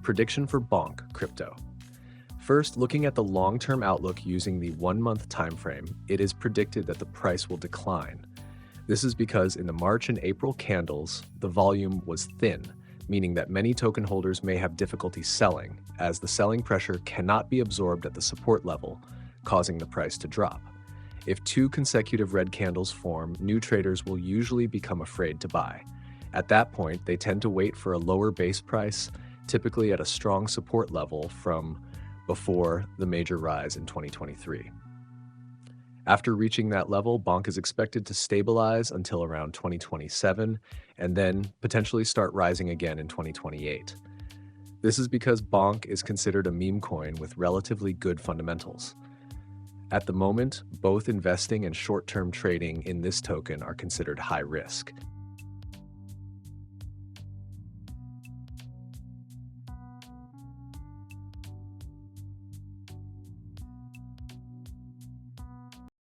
Prediction for Bonk crypto. First, looking at the long-term outlook using the 1-month time frame, it is predicted that the price will decline. This is because in the March and April candles, the volume was thin, meaning that many token holders may have difficulty selling, as the selling pressure cannot be absorbed at the support level, causing the price to drop. If 2 consecutive red candles form, new traders will usually become afraid to buy. At that point, they tend to wait for a lower base price, typically at a strong support level from before the major rise in 2023. After reaching that level, Bonk is expected to stabilize until around 2027 and then potentially start rising again in 2028. This is because Bonk is considered a meme coin with relatively good fundamentals. At the moment, both investing and short-term trading in this token are considered high risk.